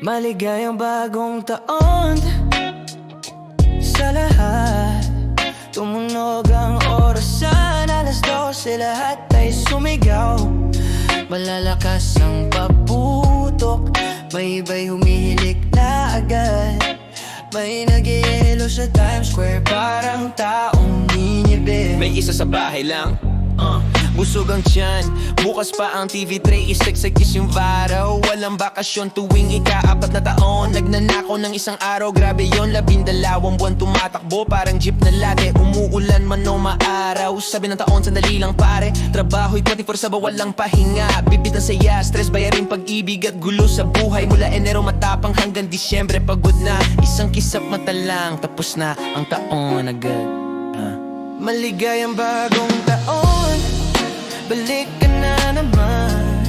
Maligayang bagong taon sa lahat. Tumunog ang orasan, alas 12 lahat ay sumigaw. Malalakas ang paputok, may iba'y humihilik na agad. May nag-ielo sa Times Square, parang taong ninibe. May isa sa bahay lang, busog ang tiyan. Bukas pa ang TV3, isek-sekis yung varaw. Walang bakasyon tuwing ika-4 na taon. Nagnanakaw ng isang araw, grabe yon. 12 buwan tumatakbo, parang jeep na lagi. Umuulan man o maaraw, sabi ng taon, sandali lang pare. Trabaho'y 24/7, walang pahinga. Bibit ang saya, stress, bayarin pag-ibig at gulo sa buhay. Mula Enero matapang hanggang Disyembre pagod na. Isang kisap mata lang, tapos na ang taon agad. Maligayang bagong taon, balik ka na naman.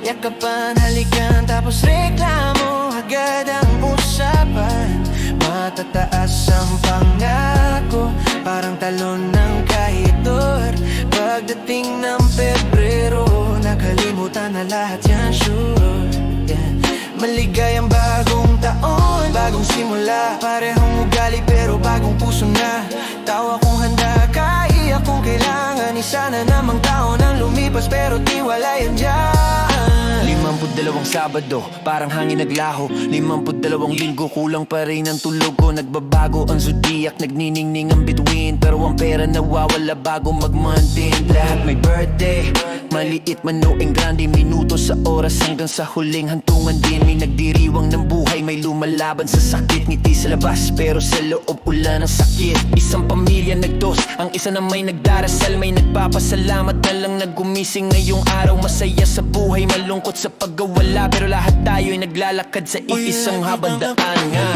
Yakapan, halikan, tapos reklamo, agad ang usapan. Matataas ang pangako, parang talon ng kahidor. Pagdating ng Pebrero, nakalimutan na lahat yan, sure, yeah. Maligayang bagong taon, bagong simula. Parehong ugali pero bagong puso na. Tawa kung handa, kaiyak kung kailangan. Isa na namang taon ang lumipas pero tiwala yan dyan. 52 Sabado, parang hangin naglaho. 52 linggo, kulang pa rin ang tulog ko. Nagbabago ang zodiac, nagniningning ang bituin. Pero ang pera nawawala bago mag-month-end. Lahat may birthday, maliit man o grande. Minuto sa oras hanggang sa huling hantungan din. May nagdiriwang ng buhay, may lumalaban sa sakit. Ngiti sa labas, pero sa loob ulan ng sakit. Isang pamilya nagdos, ang isa na may nagdarasal. May nagpapasalamat na lang naggumising ngayong araw. Masaya sa buhay, malungkot sa pagkawala. Pero lahat tayo'y naglalakad sa iisang habang daan nga.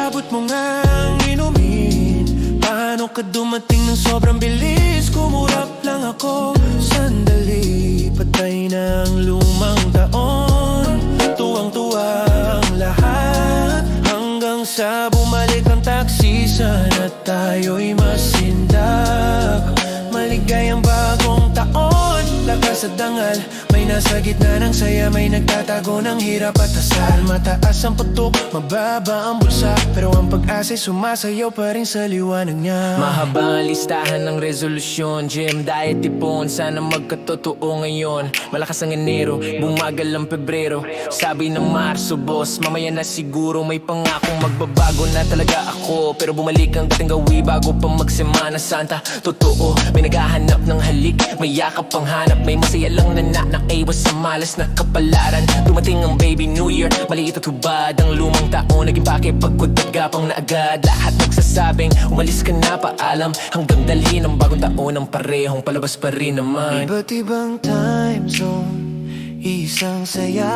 Abot mo nga ang inumin. Paano ka dumating ng sobrang bilis? Kumurap lang ako sandali, patay ng lumang taon. Tuwang-tuwa ang lahat, hanggang sa bumalik ang taxi. Sana tayo'y masindak. Maligayang bagong taon, lakas at dangal. May nasa gitna ng saya, may nagtatago ng hirap at asal. Mataas ang putok, mababa ang bulsa, pero ang pag-asa'y sumasayaw pa rin sa liwanag niya. Mahaba ang listahan ng resolusyon, gym, diet, tipon. Sana magkatotoo ngayon. Malakas ang Enero, bumagal ang Pebrero. Sabi ng Marso, boss, mamaya na siguro. May pangakong magbabago na talaga ako, pero bumalik ang dating gawi bago pa magsemana Santa. Totoo, may naghahanap ng halik, may yakap ang hanap. May masaya lang na nakaiwas sa malas na kapalaran. Dumating ang baby New Year, maliit at hubad ang lumang taon. Naging pakipagwagdagapang na agad. Lahat nagsasabing, umalis ka na, paalam. Hanggang dalhin ang bagong taon, ang parehong palabas pa rin naman. Iba't ibang time zone, isang saya.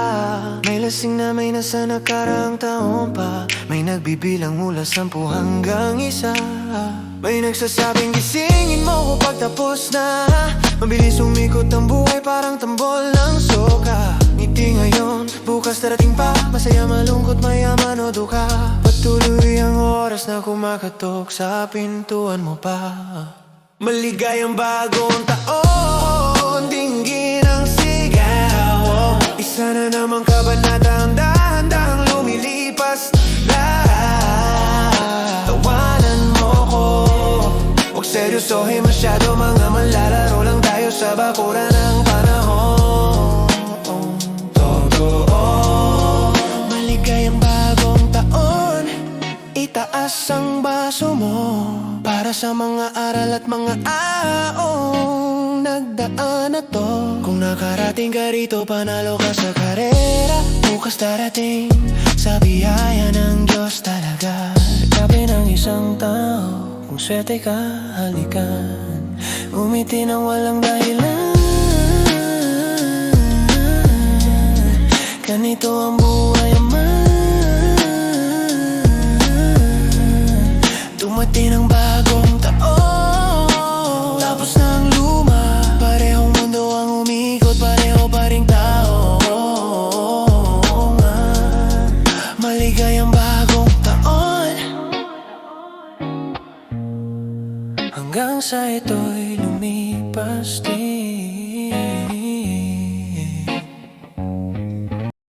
May lasing na may nasa nakaraang taon pa. May nagbibilang mula 10 hanggang 1. May nagsasabing gisingin mo ko pagtapos na. Mabilis umikot ang buhay, parang tambol ng soka. Ngiti ngayon, bukas darating pa. Masaya, malungkot, mayaman o duka. Patuloy ang oras na kumakatok sa pintuan mo pa. Maligayang bagong taon, dinggin ang sigaw. Isa na namang kabanata, ang dahan-dahang lumilipas. Tawanan mo ko, huwag seryosohin masyado. Mga manlalaro lang tayo sa bakuran ng panahon. Totoo, maligayang bagong taon. Itaas ang baso mo para sa mga aral at mga aong nagdaan na to. Kung nakarating ka rito, panalo ka sa karera. Bukas darating sa biyaya ng Diyos talaga. Sabi ng isang tao, kung swerte ka, halikan. Umiti ng walang dahilan. Ganito ang buhay naman. Dumating ang bagong taon, tapos na ang luma. Parehong mundo ang umikot, pareho pa ring tao. Maligayang bagong taon, hanggang sa ito'y lumipas din.